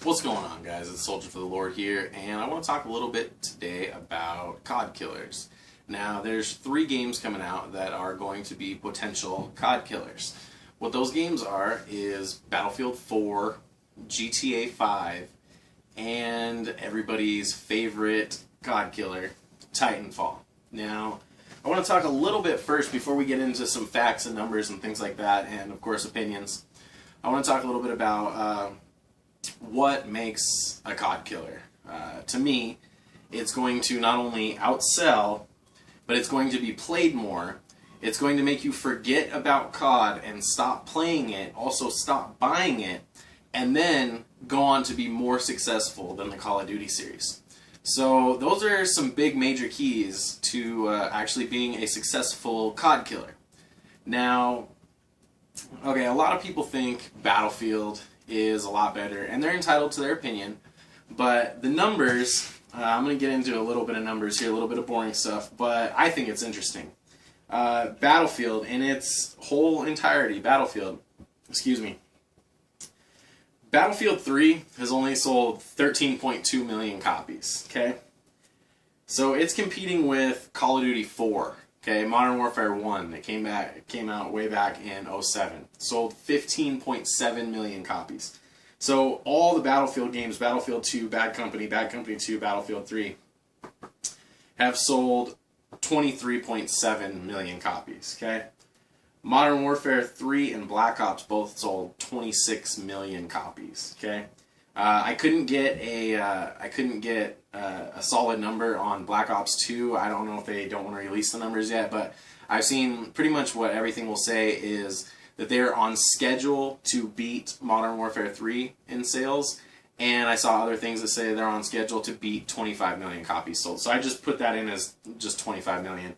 What's going on, guys? It's Soldier for the Lord here, and I want to talk a little bit today about COD Killers. Now, there's 3 games coming out that are going to be potential COD Killers. What those games are is Battlefield 4, GTA 5, and everybody's favorite COD killer, Titanfall. Now, I want to talk a little bit first before we get into some facts and numbers and things like that, and of course opinions. I want to talk a little bit about what makes a COD killer. To me, it's going to not only outsell, but it's going to be played more. It's going to make you forget about COD and stop playing it, also stop buying it, and then go on to be more successful than the Call of Duty series. So those are some big major keys to actually being a successful COD killer. Now, okay, a lot of people think Battlefield is a lot better, and they're entitled to their opinion, but the numbers, I'm going to get into a little bit of numbers here, a little bit of boring stuff, but I think it's interesting. Battlefield, in its whole entirety, Battlefield 3 has only sold 13.2 million copies, okay? So it's competing with Call of Duty 4, okay? Modern Warfare 1 that came out way back in 2007, sold 15.7 million copies. So all the Battlefield games, Battlefield 2, Bad Company 2, Battlefield 3, have sold 23.7 million copies, okay? Modern Warfare 3 and Black Ops both sold 26 million copies, okay? I couldn't get a solid number on Black Ops 2. I don't know if they don't want to release the numbers yet, but I've seen pretty much what everything will say is that they're on schedule to beat Modern Warfare 3 in sales, and I saw other things that say they're on schedule to beat 25 million copies sold. So I just put that in as just 25 million.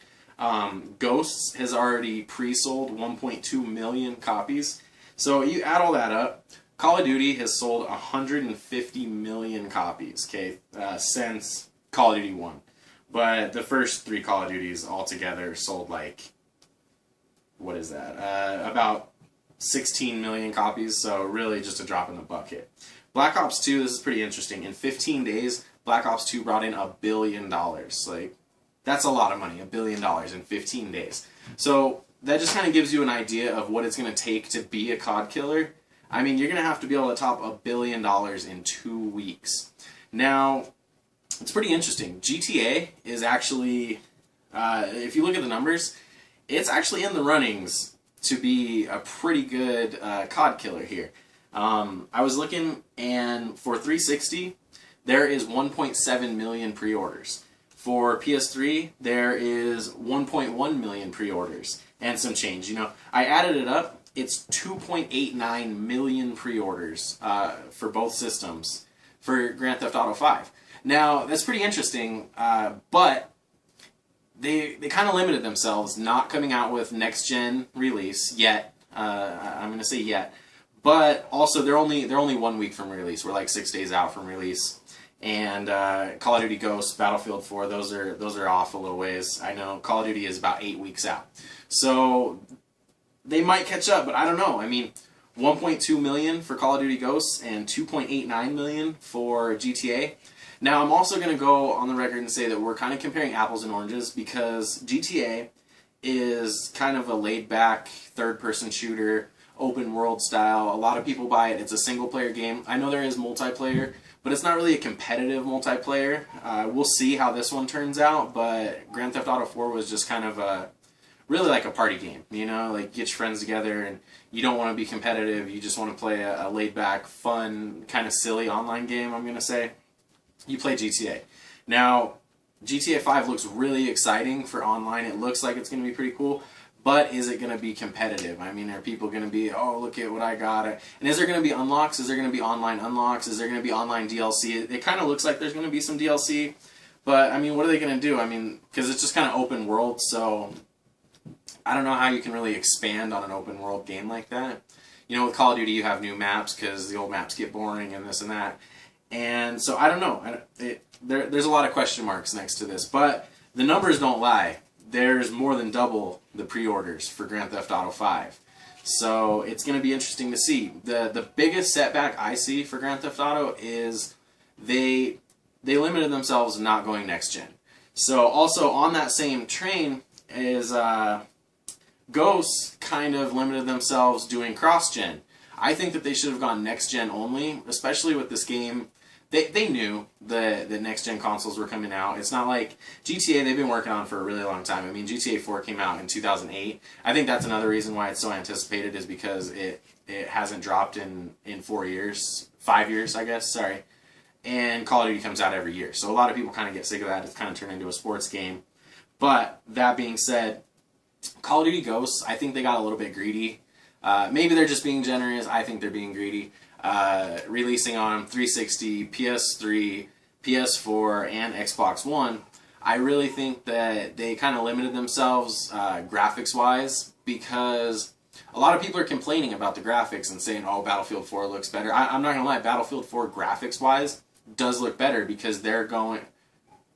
Ghosts has already pre-sold 1.2 million copies. So you add all that up, Call of Duty has sold 150 million copies, okay, since Call of Duty 1. But the first 3 Call of Duties altogether sold like, what is that, about 16 million copies, so really just a drop in the bucket. Black Ops 2, this is pretty interesting. In 15 days, Black Ops 2 brought in $1 billion. Like, that's a lot of money, $1 billion in 15 days. So that just kind of gives you an idea of what it's going to take to be a COD killer. I mean, you're going to have to be able to top $1 billion in 2 weeks. Now, it's pretty interesting. GTA is actually, if you look at the numbers, it's actually in the runnings to be a pretty good COD killer here. I was looking, and for 360, there is 1.7 million pre-orders. For PS3, there is 1.1 million pre-orders and some change. You know, I added it up. It's 2.89 million pre-orders for both systems for Grand Theft Auto 5. Now, that's pretty interesting, but they kind of limited themselves, not coming out with next-gen release yet. I'm going to say yet. But also, they're only 1 week from release. We're like 6 days out from release. And Call of Duty Ghosts, Battlefield 4, those are off a little ways. I know Call of Duty is about 8 weeks out. So they might catch up, but I don't know. I mean, 1.2 million for Call of Duty Ghosts and 2.89 million for GTA. Now, I'm also going to go on the record and say that we're kind of comparing apples and oranges because GTA is kind of a laid-back, third-person shooter, open-world style. A lot of people buy it. It's a single-player game. I know there is multiplayer, but it's not really a competitive multiplayer. We'll see how this one turns out, but Grand Theft Auto 4 was just kind of really like a party game, you know, like get your friends together and you don't want to be competitive, you just want to play a laid-back, fun, kind of silly online game, I'm going to say. You play GTA. Now, GTA 5 looks really exciting for online. It looks like it's going to be pretty cool. But is it going to be competitive? I mean, are people going to be, oh, look at what I got? And is there going to be unlocks? Is there going to be online unlocks? Is there going to be online DLC? It kind of looks like there's going to be some DLC. But, I mean, what are they going to do? I mean, because it's just kind of open world, so I don't know how you can really expand on an open world game like that. You know, with Call of Duty, you have new maps because the old maps get boring and this and that. And so, I don't know. There's a lot of question marks next to this. But the numbers don't lie. There's more than double the pre-orders for Grand Theft Auto 5. So it's going to be interesting to see. The biggest setback I see for Grand Theft Auto is they limited themselves not going next gen. So also on that same train is Ghosts kind of limited themselves doing cross gen. I think that they should have gone next gen only, especially with this game. They knew the next gen consoles were coming out. It's not like GTA they've been working on for a really long time. I mean, GTA 4 came out in 2008. I think that's another reason why it's so anticipated, is because it hasn't dropped in 4 years, 5 years, I guess. Sorry. And Call of Duty comes out every year, so a lot of people kind of get sick of that. It's kind of turned into a sports game. But that being said, Call of Duty Ghosts, I think they got a little bit greedy. Maybe they're just being generous. I think they're being greedy. Releasing on 360, PS3, PS4, and Xbox One, I really think that they kind of limited themselves graphics-wise, because a lot of people are complaining about the graphics and saying, oh, Battlefield 4 looks better. I'm not going to lie, Battlefield 4 graphics-wise does look better, because they're going...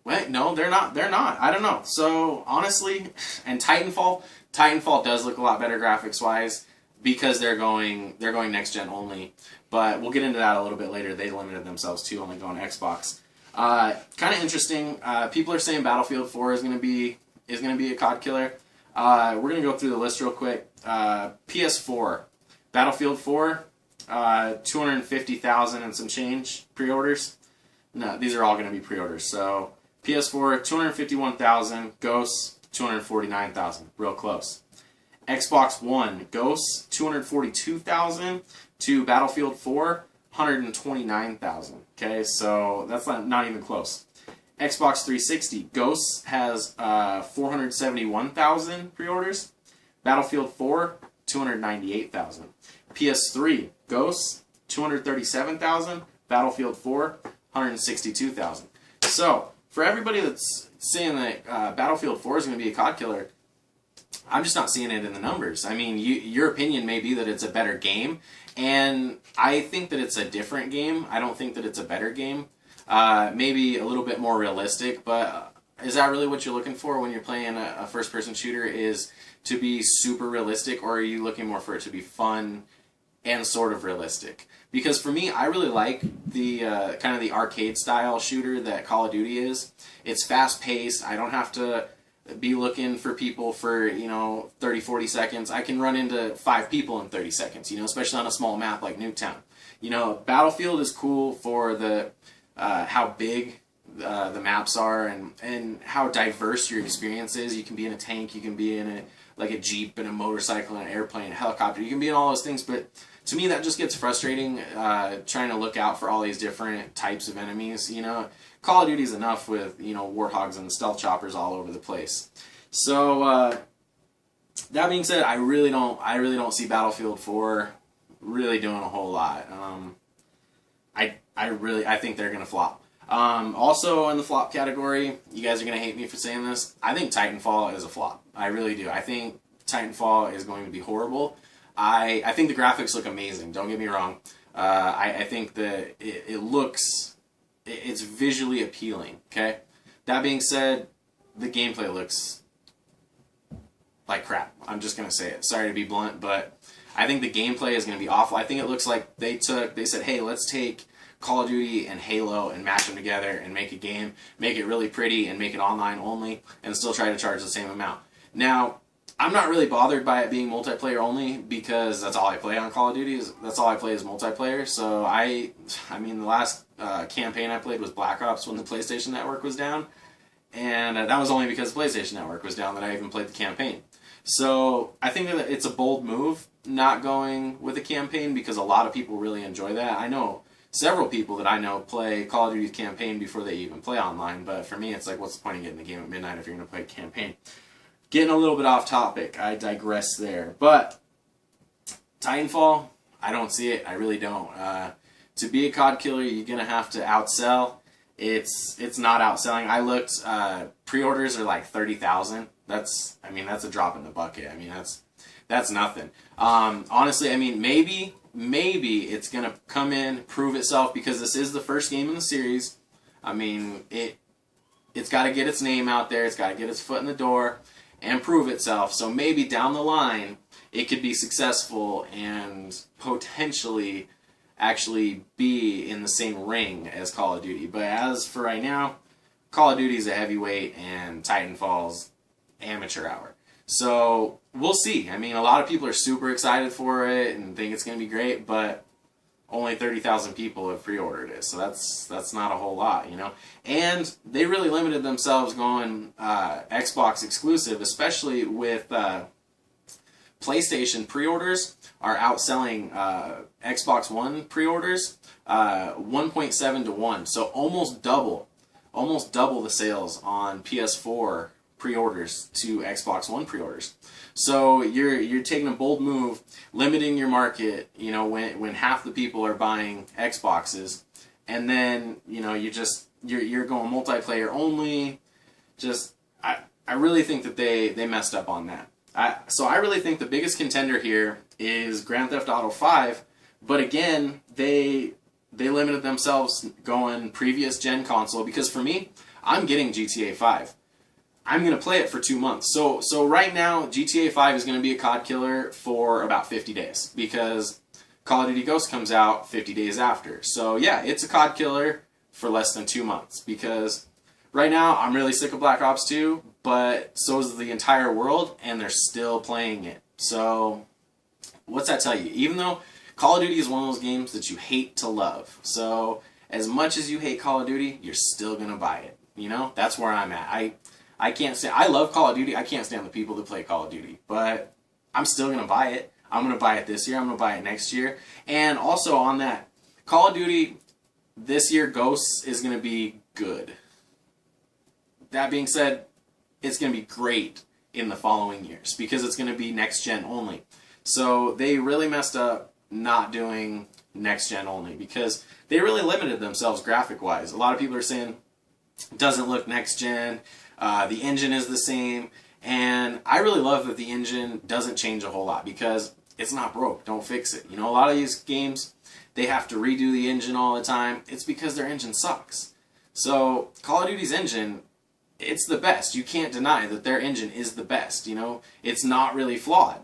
Wait, no, they're not. They're not. I don't know. So, honestly, and Titanfall does look a lot better graphics-wise, because they're going next-gen only. But we'll get into that a little bit later. They limited themselves to only going Xbox. Kind of interesting. People are saying Battlefield 4 is going to be a COD killer. We're going to go through the list real quick. PS4, Battlefield 4, 250,000 and some change pre-orders. No, these are all going to be pre-orders. So PS4, 251,000. Ghosts, 249,000. Real close. Xbox One, Ghosts, 242,000 to Battlefield 4, 129,000. Okay, so that's not even close. Xbox 360, Ghosts has 471,000 pre-orders. Battlefield 4, 298,000. PS3, Ghosts, 237,000. Battlefield 4, 162,000. So, for everybody that's saying that Battlefield 4 is going to be a COD killer, I'm just not seeing it in the numbers. I mean, your opinion may be that it's a better game, and I think that it's a different game. I don't think that it's a better game. Maybe a little bit more realistic, but is that really what you're looking for when you're playing a first-person shooter, is to be super realistic, or are you looking more for it to be fun and sort of realistic? Because for me, I really like the kind of the arcade-style shooter that Call of Duty is. It's fast-paced. I don't have to be looking for people for, 30, 40 seconds. I can run into 5 people in 30 seconds, especially on a small map like Nuketown. Battlefield is cool for the how big the maps are and how diverse your experience is. You can be in a tank, you can be in a Jeep, and a motorcycle, and an airplane, a helicopter. You can be in all those things, but to me that just gets frustrating, trying to look out for all these different types of enemies. Call of Duty's enough with, warthogs and stealth choppers all over the place. So that being said, I really don't see Battlefield 4 really doing a whole lot. I think they're gonna flop. Also in the flop category, you guys are gonna hate me for saying this, I think Titanfall is a flop. I really do. I think Titanfall is going to be horrible. I think the graphics look amazing. Don't get me wrong. I think that it's visually appealing. Okay. That being said, the gameplay looks like crap. I'm just gonna say it. Sorry to be blunt, but I think the gameplay is gonna be awful. I think it looks like they said, hey, let's take Call of Duty and Halo and mash them together and make a game, make it really pretty and make it online only, and still try to charge the same amount. Now, I'm not really bothered by it being multiplayer only, because that's all I play on Call of Duty. That's all I play is multiplayer. So I mean, the last campaign I played was Black Ops when the PlayStation Network was down, and that was only because the PlayStation Network was down that I even played the campaign. So I think that it's a bold move not going with a campaign, because a lot of people really enjoy that. I know several people that I know play Call of Duty campaign before they even play online, but for me it's like, what's the point of getting the game at midnight if you're going to play campaign? Getting a little bit off topic, I digress there. But Titanfall, I don't see it. I really don't. To be a COD killer, you're going to have to outsell. It's not outselling. I looked, pre-orders are like 30,000. That's a drop in the bucket. I mean, that's nothing. Honestly, I mean, maybe it's going to come in, prove itself, because this is the first game in the series. I mean, it's got to get its name out there. It's got to get its foot in the door and prove itself. So maybe down the line, it could be successful and potentially actually be in the same ring as Call of Duty. But as for right now, Call of Duty is a heavyweight and Titanfall's amateur hour. So we'll see. I mean, a lot of people are super excited for it and think it's going to be great, but only 30,000 people have pre-ordered it, so that's not a whole lot, you know. And they really limited themselves going Xbox exclusive, especially with PlayStation pre-orders are outselling Xbox One pre-orders 1.7 to 1, so almost double the sales on PS4 pre-orders to Xbox One pre-orders. So you're taking a bold move, limiting your market, you know, when half the people are buying Xboxes, and then, you know, you're going multiplayer only. Just I really think that they messed up on that. So I really think the biggest contender here is Grand Theft Auto 5, but again, they limited themselves going previous gen console, because for me, I'm getting GTA 5. I'm going to play it for 2 months. So right now, GTA 5 is going to be a COD killer for about 50 days, because Call of Duty Ghosts comes out 50 days after. So yeah, it's a COD killer for less than 2 months, because right now I'm really sick of Black Ops 2, but so is the entire world, and they're still playing it. So what's that tell you? Even though Call of Duty is one of those games that you hate to love, so as much as you hate Call of Duty, you're still going to buy it. You know, that's where I'm at. I can't stand, I love Call of Duty. I can't stand the people that play Call of Duty, but I'm still going to buy it. I'm going to buy it this year. I'm going to buy it next year. And also on that, Call of Duty this year, Ghosts is going to be good. That being said, it's going to be great in the following years, because it's going to be next gen only. So they really messed up not doing next gen only, because they really limited themselves graphic wise. A lot of people are saying it doesn't look next gen. The engine is the same, and I really love that the engine doesn't change a whole lot, because it's not broke. Don't fix it. You know, a lot of these games, they have to redo the engine all the time. It's because their engine sucks. So Call of Duty's engine, it's the best. You can't deny that their engine is the best. You know, it's not really flawed.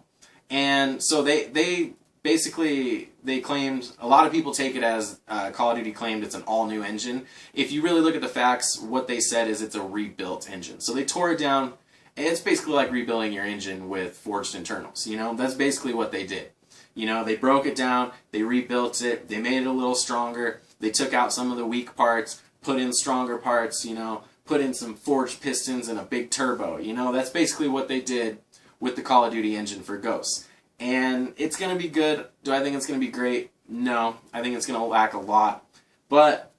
And so they basically, they claimed, a lot of people take it as Call of Duty claimed it's an all-new engine. If you really look at the facts, what they said is it's a rebuilt engine. So they tore it down. It's basically like rebuilding your engine with forged internals. You know, that's basically what they did. You know, they broke it down, they rebuilt it, they made it a little stronger, they took out some of the weak parts, put in stronger parts, you know, put in some forged pistons and a big turbo. You know, that's basically what they did with the Call of Duty engine for Ghosts. And it's going to be good. Do I think it's going to be great? No. I think it's going to lack a lot. But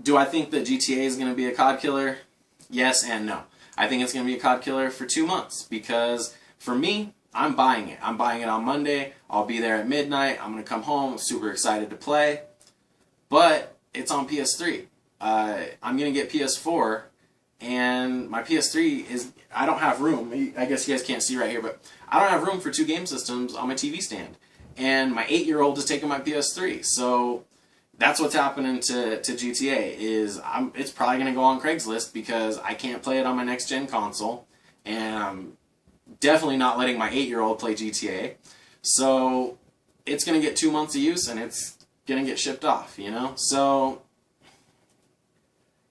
do I think that GTA is going to be a COD killer? Yes and no. I think it's going to be a COD killer for 2 months, because for me, I'm buying it. I'm buying it on Monday. I'll be there at midnight. I'm going to come home super excited to play. But it's on PS3. I'm going to get PS4, and my PS3 is, I don't have room. I guess you guys can't see right here, but I don't have room for 2 game systems on my TV stand. And my 8-year-old is taking my PS3. So that's what's happening to GTA, is it's probably going to go on Craigslist, because I can't play it on my next gen console. And I'm definitely not letting my 8-year-old play GTA. So it's going to get 2 months of use, and it's going to get shipped off, you know? So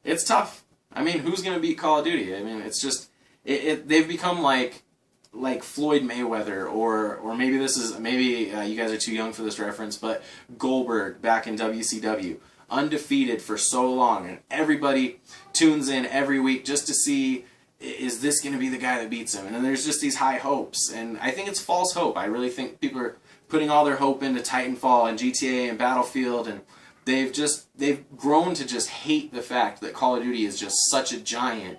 it's tough. I mean, who's going to beat Call of Duty? I mean, it's just, they've become like Floyd Mayweather, or maybe this is, maybe you guys are too young for this reference, but Goldberg back in WCW. Undefeated for so long, and everybody tunes in every week just to see, is this going to be the guy that beats him? And then there's just these high hopes, and I think it's false hope. I really think people are putting all their hope into Titanfall and GTA and Battlefield, and they've grown to just hate the fact that Call of Duty is just such a giant,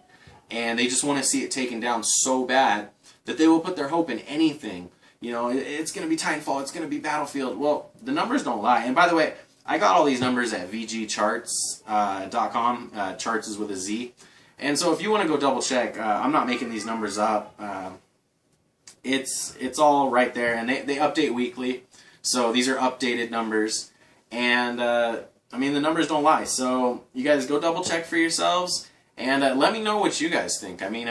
and they just want to see it taken down so bad that they will put their hope in anything. You know, it's going to be Titanfall, it's going to be Battlefield. Well, the numbers don't lie. And by the way, I got all these numbers at vgcharts.com. Charts is with a Z. And so if you want to go double check, I'm not making these numbers up. It's all right there, and they update weekly. So these are updated numbers. And I mean, the numbers don't lie. So you guys go double check for yourselves. And let me know what you guys think. I mean,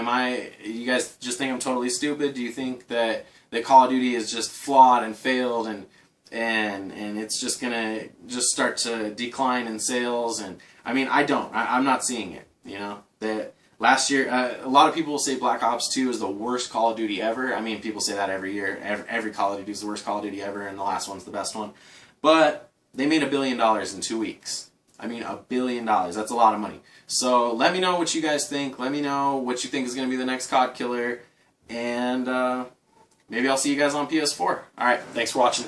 you guys just think I'm totally stupid? Do you think that that Call of Duty is just flawed and failed, and it's just gonna just start to decline in sales. And I mean, I'm not seeing it. You know, that last year, a lot of people will say Black Ops 2 is the worst Call of Duty ever. I mean, people say that every year. Every Call of Duty is the worst Call of Duty ever, and the last one's the best one. But they made $1 billion in 2 weeks. I mean, $1 billion. That's a lot of money. So let me know what you guys think. Let me know what you think is going to be the next COD killer. And maybe I'll see you guys on PS4. Alright, thanks for watching.